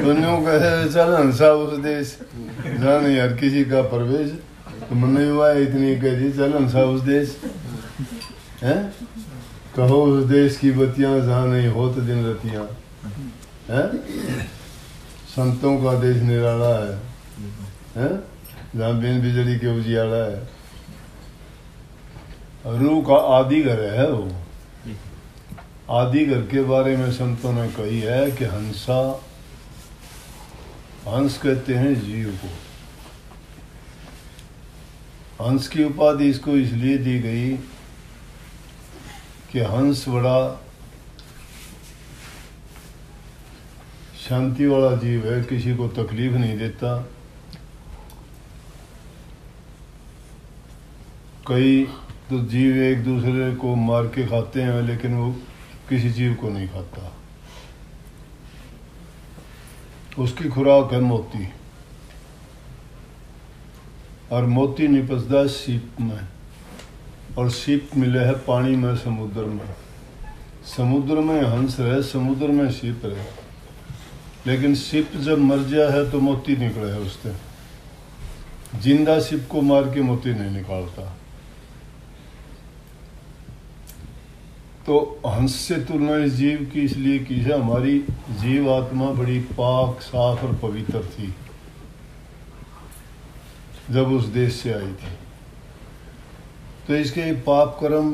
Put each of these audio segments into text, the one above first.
दोनों कहे चल हंसा उस देश जान यार किसी का प्रवेश, तो मन हुआ इतनी कह दी चल हंसा उस देश है, कहो उस देश की बत्तियां जहाँ नहीं होत दिन रतियां है। संतों का देश निराला है जहाँ बिन बिजली के उजियाला है। रूह का आदि घर है वो। आदि घर के बारे में संतों ने कही है कि हंसा, हंस कहते हैं जीव को। हंस की उपाधि इसको इसलिए दी गई कि हंस बड़ा शांति वाला जीव है, किसी को तकलीफ नहीं देता। कई तो जीव एक दूसरे को मार के खाते हैं लेकिन वो किसी जीव को नहीं खाता। उसकी खुराक है मोती, और मोती निपसदा सीप में, और सीप मिले है पानी में समुद्र में। समुद्र में हंस रहे, समुद्र में सीप रहे, लेकिन सीप जब मर गया है तो मोती निकले है उससे। जिंदा सीप को मार के मोती नहीं निकालता। तो हंस से तुलना इस जीव की इसलिए की है, हमारी जीव आत्मा बड़ी पाक साफ और पवित्र थी जब उस देश से आई थी। तो इसके पाप कर्म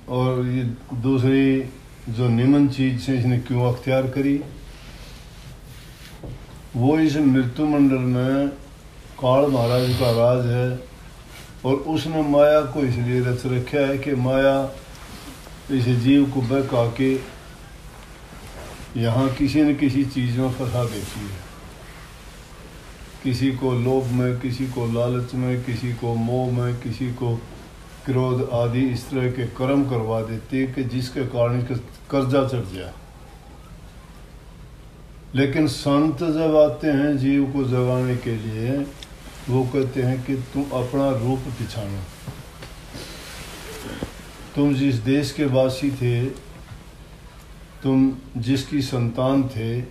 और ये दूसरी जो निमन चीज से इसने क्यों अख्तियार करी, वो इस मृत्यु मंडल में काल महाराज का राज है। और उसने माया को इसलिए रच रखा है कि माया इस जीव को बहका के यहाँ किसी न किसी चीज में फंसा देती है। किसी को लोभ में, किसी को लालच में, किसी को मोह में, किसी को क्रोध आदि इस तरह के कर्म करवा देती है कि जिसके कारण कर्जा चढ़ जाए। लेकिन संत जब आते हैं जीव को जगाने के लिए, वो कहते हैं कि तुम अपना रूप पिछाड़ो। तुम जिस देश के वासी थे, तुम जिसकी संतान थे,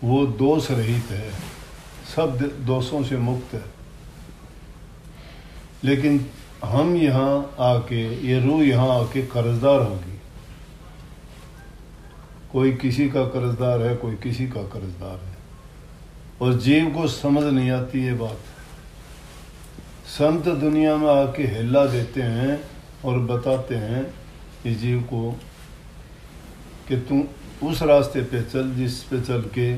वो दोष रहित है, सब दोषों से मुक्त है। लेकिन हम यहाँ आके, ये रूह यहाँ आके कर्जदार होगी। कोई किसी का कर्जदार है, कोई किसी का कर्जदार है, और जीव को समझ नहीं आती ये बात। संत दुनिया में आके हिला देते हैं और बताते हैं इस जीव को कि तुम उस रास्ते पे चल जिस पे चल के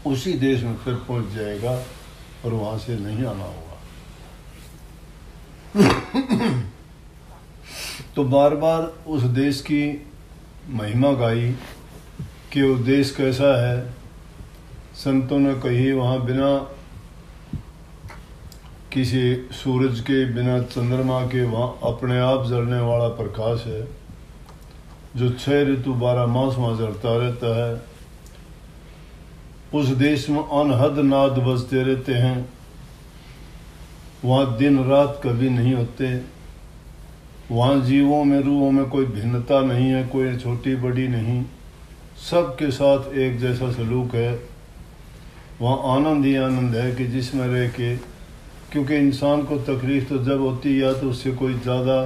उसी देश में फिर पहुंच जाएगा और वहां से नहीं आना होगा। तो बार बार उस देश की महिमा गाई कि वो देश कैसा है। संतों ने कही वहाँ बिना किसी सूरज के, बिना चंद्रमा के, वहाँ अपने आप जलने वाला प्रकाश है जो 6 ऋतु 12 मास वहाँ जलता रहता है। उस देश में अनहद नाद बजते रहते हैं। वहाँ दिन रात कभी नहीं होते। वहाँ जीवों में, रूहों में कोई भिन्नता नहीं है, कोई छोटी बड़ी नहीं, सबके साथ एक जैसा सलूक है। वहाँ आनंद ही आनंद है कि जिसमें रह के, क्योंकि इंसान को तकलीफ तो जब होती है या तो उससे कोई ज़्यादा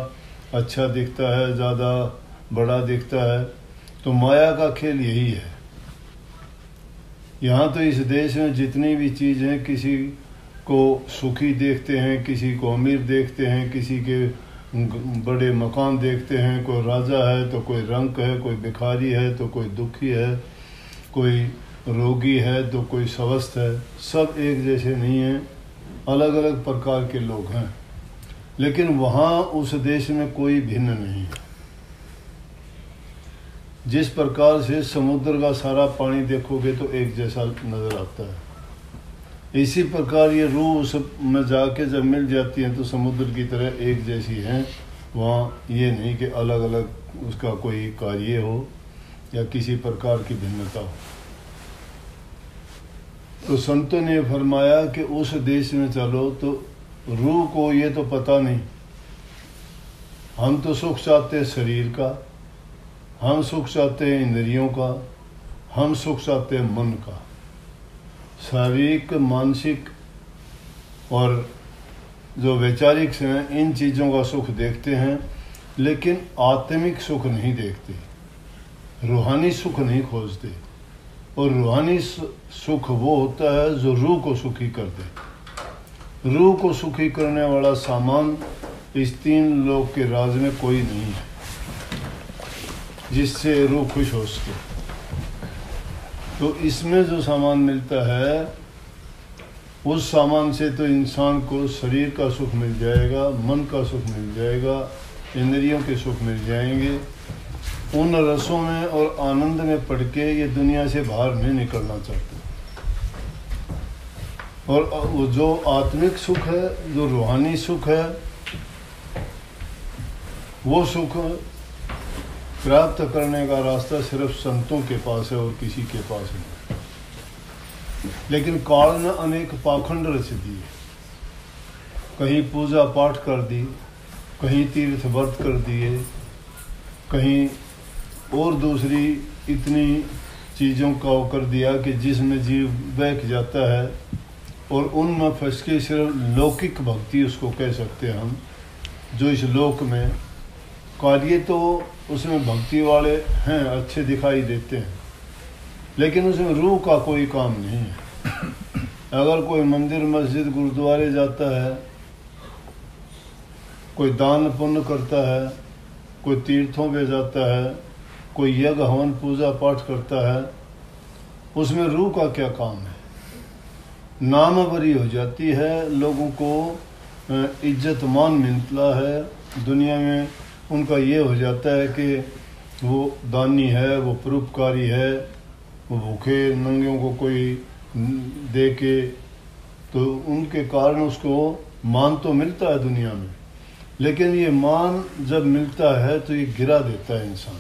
अच्छा दिखता है, ज़्यादा बड़ा दिखता है, तो माया का खेल यही है। यहाँ तो इस देश में जितनी भी चीज़ हैं, किसी को सुखी देखते हैं, किसी को अमीर देखते हैं, किसी के बड़े मकान देखते हैं, कोई राजा है तो कोई रंक है, कोई भिखारी है तो कोई दुखी है, कोई रोगी है तो कोई स्वस्थ है। सब एक जैसे नहीं हैं, अलग अलग प्रकार के लोग हैं। लेकिन वहाँ उस देश में कोई भिन्न नहीं है। जिस प्रकार से समुद्र का सारा पानी देखोगे तो एक जैसा नज़र आता है, इसी प्रकार ये रूह उस में जाके जब मिल जाती हैं तो समुद्र की तरह एक जैसी हैं। वहाँ ये नहीं कि अलग अलग उसका कोई कार्य हो या किसी प्रकार की भिन्नता हो। तो संतों ने फरमाया कि उस देश में चलो तो रूह को ये तो पता नहीं। हम तो सुख चाहते हैं शरीर का, हम सुख चाहते हैं इंद्रियों का, हम सुख चाहते हैं मन का, शारीरिक, मानसिक और जो वैचारिक हैं, इन चीज़ों का सुख देखते हैं, लेकिन आत्मिक सुख नहीं देखते, रूहानी सुख नहीं खोजते। और रूहानी सुख वो होता है जो रूह को सुखी कर दे। रूह को सुखी करने वाला सामान इस तीन लोक के राज में कोई नहीं है जिससे रूह खुश हो सके। तो इसमें जो सामान मिलता है, उस सामान से तो इंसान को शरीर का सुख मिल जाएगा, मन का सुख मिल जाएगा, इंद्रियों के सुख मिल जाएंगे। उन रसों में और आनंद में पड़ के ये दुनिया से बाहर नहीं निकलना चाहते। और जो आत्मिक सुख है, जो रूहानी सुख है, वो सुख प्राप्त करने का रास्ता सिर्फ संतों के पास है और किसी के पास नहीं। लेकिन काल ने अनेक पाखंड रच दिए, कहीं पूजा पाठ कर दी, कहीं तीर्थ व्रत कर दिए, कहीं और दूसरी इतनी चीज़ों का वो कर दिया कि जिसमें जीव बह जाता है। और उनमें फंस के सिर्फ लौकिक भक्ति उसको कह सकते हैं हम, जो इस लोक में कार्य तो उसमें भक्ति वाले हैं, अच्छे दिखाई देते हैं, लेकिन उसमें रूह का कोई काम नहीं है। अगर कोई मंदिर, मस्जिद, गुरुद्वारे जाता है, कोई दान पुण्य करता है, कोई तीर्थों पे जाता है, कोई यज्ञ हवन पूजा पाठ करता है, उसमें रूह का क्या काम है? नामवरी हो जाती है, लोगों को इज्जत मान मिलता है दुनिया में। उनका ये हो जाता है कि वो दानी है, वो परोपकारी है, वो भूखे नंगियों को कोई दे के, तो उनके कारण उसको मान तो मिलता है दुनिया में, लेकिन ये मान जब मिलता है तो ये गिरा देता है इंसान।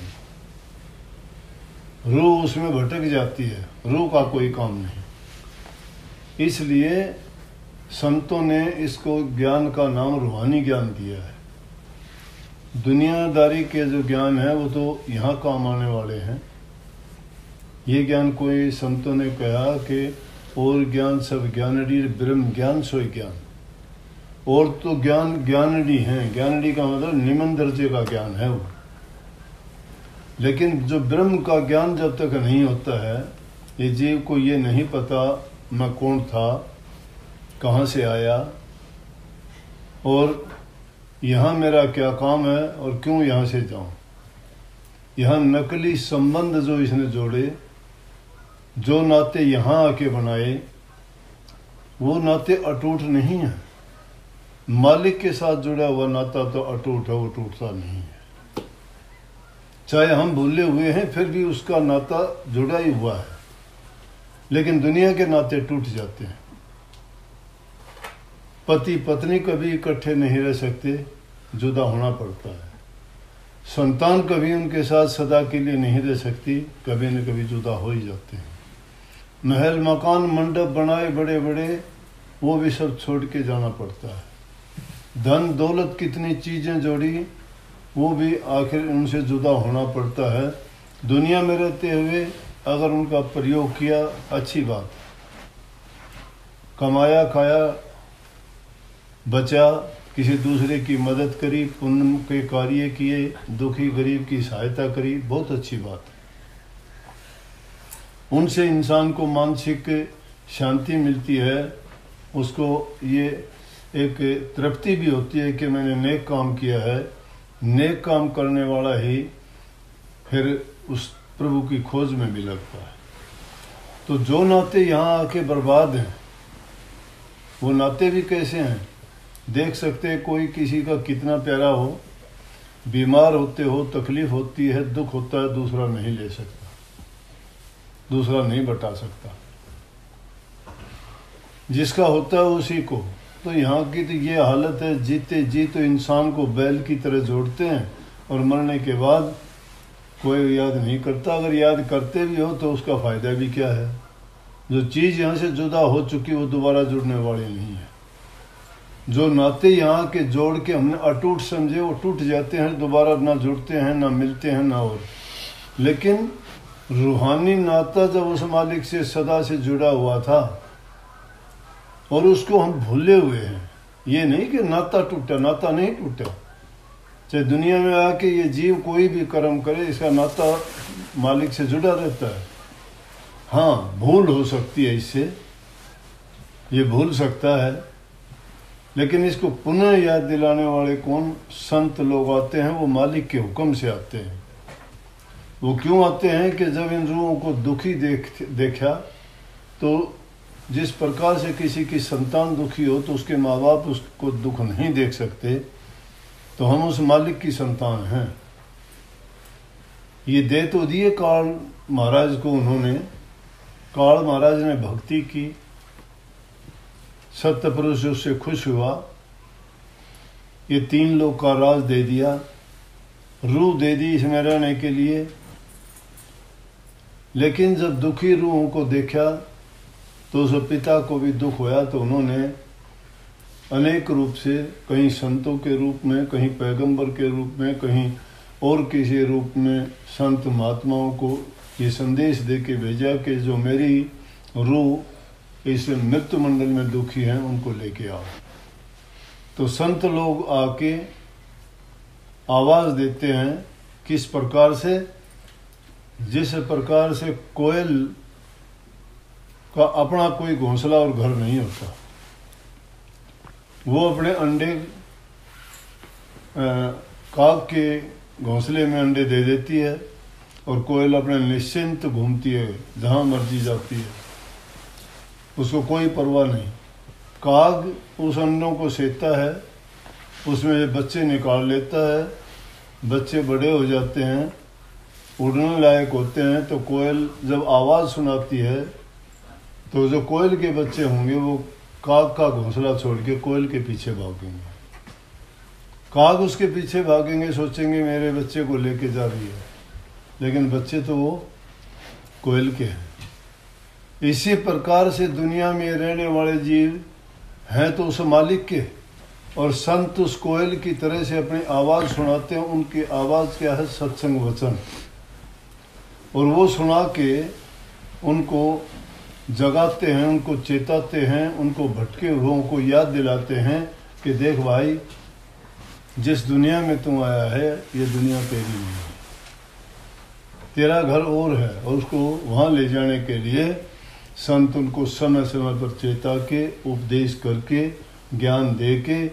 रूह उसमें भटक जाती है, रूह का कोई काम नहीं। इसलिए संतों ने इसको ज्ञान का नाम रूहानी ज्ञान दिया है। दुनियादारी के जो ज्ञान है वो तो यहाँ काम आने वाले हैं। ये ज्ञान कोई संतों ने कहा कि और ज्ञान सब ज्ञानड़ी ब्रह्म ज्ञान सोई ज्ञान। और तो ज्ञान ज्ञानड़ी हैं, ज्ञानड़ी का मतलब निम्न दर्जे का ज्ञान है वो। लेकिन जो ब्रह्म का ज्ञान जब तक नहीं होता है, ये जीव को ये नहीं पता मैं कौन था, कहाँ से आया और यहाँ मेरा क्या काम है और क्यों यहाँ से जाऊँ। यहाँ नकली संबंध जो इसने जोड़े, जो नाते यहाँ आके बनाए, वो नाते अटूट नहीं है। मालिक के साथ जुड़ा हुआ नाता तो अटूट है, वो टूटता नहीं है। चाहे हम भूले हुए हैं फिर भी उसका नाता जुड़ा ही हुआ है, लेकिन दुनिया के नाते टूट जाते हैं। पति पत्नी कभी इकट्ठे नहीं रह सकते, जुदा होना पड़ता है। संतान कभी उनके साथ सदा के लिए नहीं रह सकती, कभी न कभी जुदा हो ही जाते हैं। महल मकान मंडप बनाए बड़े बड़े, वो भी सब छोड़ के जाना पड़ता है। धन दौलत कितनी चीज़ें जोड़ी, वो भी आखिर उनसे जुदा होना पड़ता है। दुनिया में रहते हुए अगर उनका प्रयोग किया अच्छी बात, कमाया खाया बचा, किसी दूसरे की मदद करी, पुण्य के कार्य किए, दुखी गरीब की सहायता करी, बहुत अच्छी बात है। उनसे इंसान को मानसिक शांति मिलती है, उसको ये एक तृप्ति भी होती है कि मैंने नेक काम किया है। नेक काम करने वाला ही फिर उस प्रभु की खोज में भी लगता है। तो जो नाते यहाँ आके बर्बाद हैं, वो नाते भी कैसे हैं देख सकते हैं। कोई किसी का कितना प्यारा हो, बीमार होते हो, तकलीफ होती है, दुख होता है, दूसरा नहीं ले सकता, दूसरा नहीं बता सकता। जिसका होता है उसी को। तो यहाँ की तो ये हालत है, जीते जी तो इंसान को बैल की तरह जोड़ते हैं और मरने के बाद कोई याद नहीं करता। अगर याद करते भी हो तो उसका फ़ायदा भी क्या है। जो चीज़ यहाँ से जुदा हो चुकी वो दोबारा जुड़ने वाली नहीं है। जो नाते यहाँ के जोड़ के हमने अटूट समझे वो टूट जाते हैं, दोबारा ना जुड़ते हैं, ना मिलते हैं, ना और। लेकिन रूहानी नाता जब उस मालिक से सदा से जुड़ा हुआ था और उसको हम भूले हुए हैं। ये नहीं कि नाता टूटा, नाता नहीं टूटा। चाहे दुनिया में आके ये जीव कोई भी कर्म करे, इसका नाता मालिक से जुड़ा रहता है। हाँ, भूल हो सकती है, इससे ये भूल सकता है, लेकिन इसको पुनः याद दिलाने वाले कौन? संत लोग आते हैं। वो मालिक के हुक्म से आते हैं। वो क्यों आते हैं कि जब इन रूहों को दुखी देखा, तो जिस प्रकार से किसी की संतान दुखी हो तो उसके माँ बाप उसको दुख नहीं देख सकते, तो हम उस मालिक की संतान हैं। ये दे तो दिए काल महाराज को उन्होंने। काल महाराज ने भक्ति की, सत्य पुरुष उससे खुश हुआ, ये 3 लोक का राज दे दिया, रूह दे दी इसमें रहने के लिए। लेकिन जब दुखी रूहों को देखा तो उस पिता को भी दुख होया, तो उन्होंने अनेक रूप से, कहीं संतों के रूप में, कहीं पैगंबर के रूप में, कहीं और किसी रूप में संत महात्माओं को ये संदेश दे के भेजा कि जो मेरी रूह इस मृत्यु मंडल में दुखी हैं उनको लेके आओ। तो संत लोग आके आवाज देते हैं, किस प्रकार से? जिस प्रकार से कोयल का अपना कोई घोंसला और घर नहीं होता, वो अपने अंडे काग के घोंसले में अंडे दे देती है और कोयल अपने निश्चिंत घूमती है, जहाँ मर्जी जाती है, उसको कोई परवाह नहीं। काग उस अंडों को सेता है, उसमें बच्चे निकाल लेता है, बच्चे बड़े हो जाते हैं, उड़ने लायक होते हैं, तो कोयल जब आवाज़ सुनाती है तो जो कोयल के बच्चे होंगे वो काग का घोंसला छोड़ के कोयल के पीछे भागेंगे। काग उसके पीछे भागेंगे, सोचेंगे मेरे बच्चे को लेके जा रही है, लेकिन बच्चे तो वो कोयल के हैं। इसी प्रकार से दुनिया में रहने वाले जीव हैं तो उस मालिक के, और संत उस कोयल की तरह से अपनी आवाज़ सुनाते हैं। उनकी आवाज़ क्या है? सत्संग वचन। और वो सुना के उनको जगाते हैं, उनको चेताते हैं, उनको भटके हुओं को याद दिलाते हैं कि देख भाई, जिस दुनिया में तू आया है ये दुनिया तेरी नहीं है, तेरा घर और है। और उसको वहाँ ले जाने के लिए संत उनको समय समय पर चेता के, उपदेश करके, ज्ञान दे के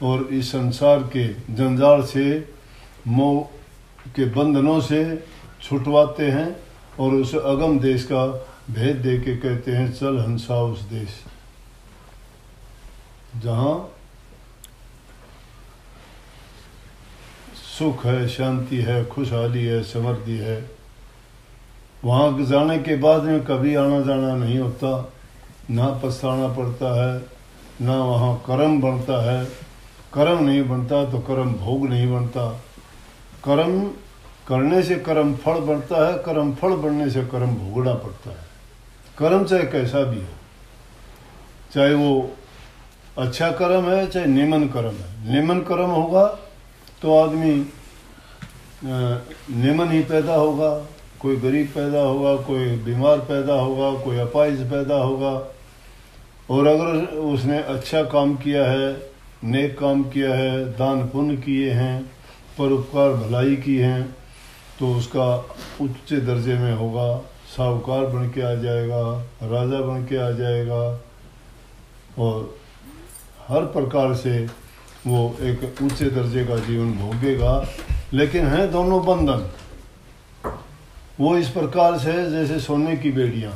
और इस संसार के जंजाल से, मोह के बंधनों से छुटवाते हैं और उस अगम देश का भेद दे के कहते हैं चल हंसा उस देश जहाँ सुख है, शांति है, खुशहाली है, समृद्धि है। वहाँ जाने के बाद में कभी आना जाना नहीं होता, ना पछताना पड़ता है, ना वहाँ कर्म बनता है। कर्म नहीं बनता तो कर्म भोग नहीं बनता। कर्म करने से कर्म फल बनता है, कर्म फल बनने से कर्म भोगना पड़ता है। कर्म चाहे कैसा भी हो, चाहे वो अच्छा कर्म है चाहे निमन कर्म है। निमन कर्म होगा तो आदमी निमन ही पैदा होगा, कोई गरीब पैदा होगा, कोई बीमार पैदा होगा, कोई अपाहिज पैदा होगा। और अगर उसने अच्छा काम किया है, नेक काम किया है, दान पुण्य किए हैं, परोपकार भलाई की हैं, तो उसका उच्च दर्जे में होगा, साहूकार बन के आ जाएगा, राजा बन के आ जाएगा और हर प्रकार से वो एक उच्च दर्जे का जीवन भोगेगा। लेकिन हैं दोनों बंधन। वो इस प्रकार से जैसे सोने की बेड़ियाँ,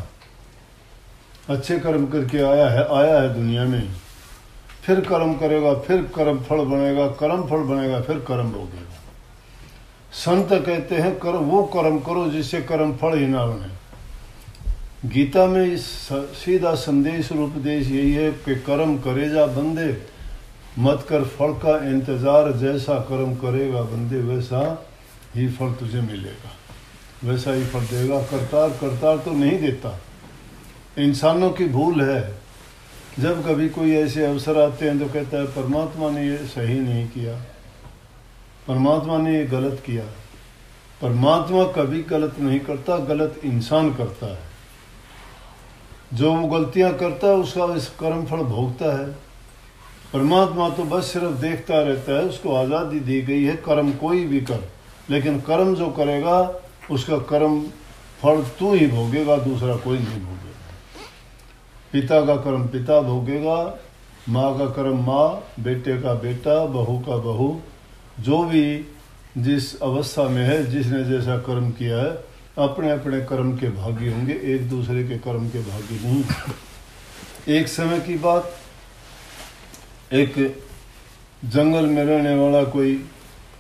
अच्छे कर्म करके आया है दुनिया में, फिर कर्म करेगा, फिर कर्म फल बनेगा, कर्म फल बनेगा, फिर कर्म भोगेगा। संत कहते हैं वो कर्म करो जिससे कर्म फल ही ना बने। गीता में इस सीधा संदेश और उपदेश यही है कि कर्म करे जा बंदे, मत कर फल का इंतजार, जैसा कर्म करेगा बंदे वैसा ही फल तुझे मिलेगा, वैसा ही फल देगा। करतार तो नहीं देता, इंसानों की भूल है। जब कभी कोई ऐसे अवसर आते हैं तो कहता है परमात्मा ने ये सही नहीं किया, परमात्मा ने ये गलत किया। परमात्मा कभी गलत नहीं करता, गलत इंसान करता है। जो वो गलतियां करता है उसका इस कर्म फल भोगता है। परमात्मा तो बस सिर्फ देखता रहता है, उसको आज़ादी दी गई है, कर्म कोई भी कर, लेकिन कर्म जो करेगा उसका कर्म फल तू ही भोगेगा, दूसरा कोई नहीं भोगेगा। पिता का कर्म पिता भोगेगा, माँ का कर्म माँ, बेटे का बेटा, बहू का बहू, जो भी जिस अवस्था में है, जिसने जैसा कर्म किया है, अपने अपने कर्म के भागी होंगे, एक दूसरे के कर्म के भागी नहीं। एक समय की बात, एक जंगल में रहने वाला कोई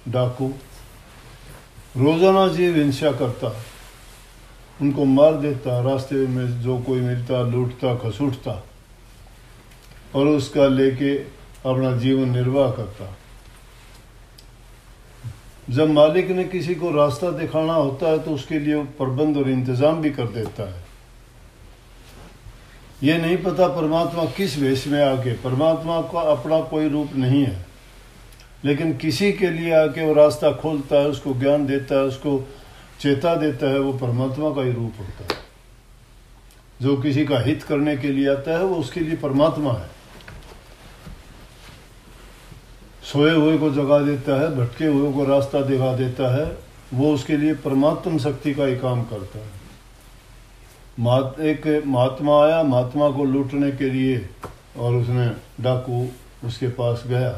डाकू रोजाना जीव हिंसा करता, उनको मार देता, रास्ते में जो कोई मिलता लूटता खसूटता और उसका लेके अपना जीवन निर्वाह करता। जब मालिक ने किसी को रास्ता दिखाना होता है तो उसके लिए प्रबंध और इंतजाम भी कर देता है। ये नहीं पता परमात्मा किस वेश में आके, परमात्मा का अपना कोई रूप नहीं है, लेकिन किसी के लिए आके वो रास्ता खोलता है, उसको ज्ञान देता है, उसको चेता देता है, वो परमात्मा का ही रूप होता है। जो किसी का हित करने के लिए आता है वो उसके लिए परमात्मा है। सोए हुए को जगा देता है, भटके हुए को रास्ता दिखा देता है, वो उसके लिए परमात्म शक्ति का ही काम करता है। एक महात्मा आया महात्मा को लूटने के लिए, और उसने डाकू उसके पास गया,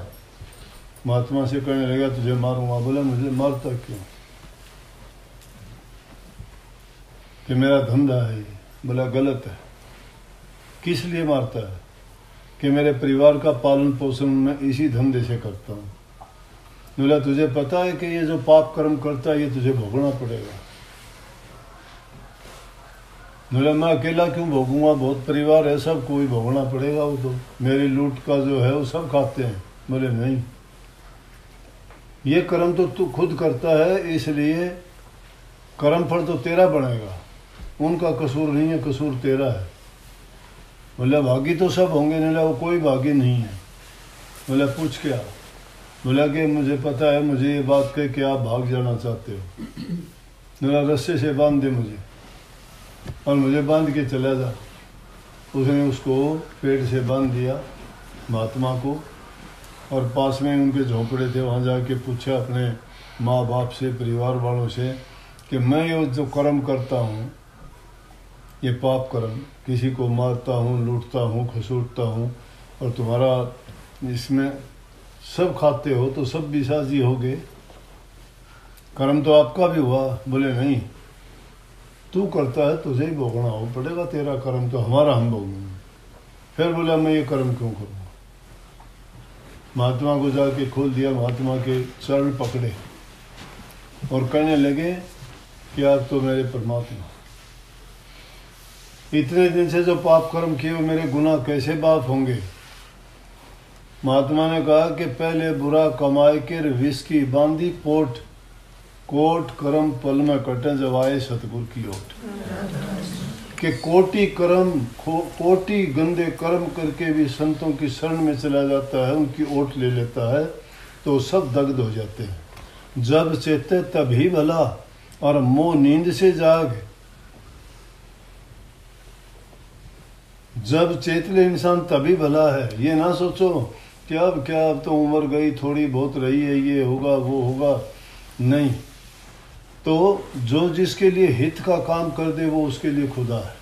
महात्मा से कहने लगा तुझे मारूंगा। बोला मुझे मारता क्यों? कि मेरा धंधा है। बोला गलत है। किस लिए मारता है? कि मेरे परिवार का पालन पोषण मैं इसी धंधे से करता हूँ। बोला तुझे पता है कि ये जो पाप कर्म करता है ये तुझे भोगना पड़ेगा। बोला मैं अकेला क्यों भोगूंगा, बहुत परिवार है, सब कोई भोगना पड़ेगा। वो तो मेरी लूट का जो है वो सब खाते हैं। बोले नहीं, ये कर्म तो तू खुद करता है, इसलिए कर्म फल तो तेरा बनेगा, उनका कसूर नहीं है, कसूर तेरा है। बोला भागी तो सब होंगे। नहीं, वो कोई भागी नहीं है। बोला पूछ क्या? बोला कि मुझे पता है, मुझे ये बात कह के आप भाग जाना चाहते हो। बोला रस्से से बांध दे मुझे और मुझे बांध के चला जा। उसने उसको पेट से बांध दिया महात्मा को, और पास में उनके झोंपड़े थे, वहाँ जाके पूछा अपने माँ बाप से, परिवार वालों से कि मैं ये जो कर्म करता हूँ, ये पाप कर्म, किसी को मारता हूँ, लूटता हूँ, खसूटता हूँ, और तुम्हारा इसमें सब खाते हो तो सब भी साझी हो गए, कर्म तो आपका भी हुआ। बोले नहीं, तू करता है तुझे ही भोगना हो पड़ेगा, तेरा कर्म तो हमारा हम भोगेंगे। फिर बोला मैं ये कर्म क्यों करूँ? महात्मा को जाके खोल दिया, महात्मा के चरण पकड़े और कहने लगे कि आप तो मेरे परमात्मा, इतने दिन से जो पाप कर्म किए वो मेरे गुनाह कैसे माफ होंगे? महात्मा ने कहा कि पहले बुरा कमाए के विष की बांधी पोट, कोट कर्म पल में कटे जब आए सतगुरु की ओट। कि कोटि कर्म, कोटि गंदे कर्म करके भी संतों की शरण में चला जाता है, उनकी ओट ले लेता है तो सब दग्ध हो जाते हैं। जब चेते तभी भला और मोह नींद से जाग। जब चेत ले इंसान तभी भला है। ये ना सोचो कि अब क्या, अब तो उम्र गई, थोड़ी बहुत रही है, ये होगा वो होगा, नहीं। तो जो जिसके लिए हित का काम कर दे वो उसके लिए खुदा है।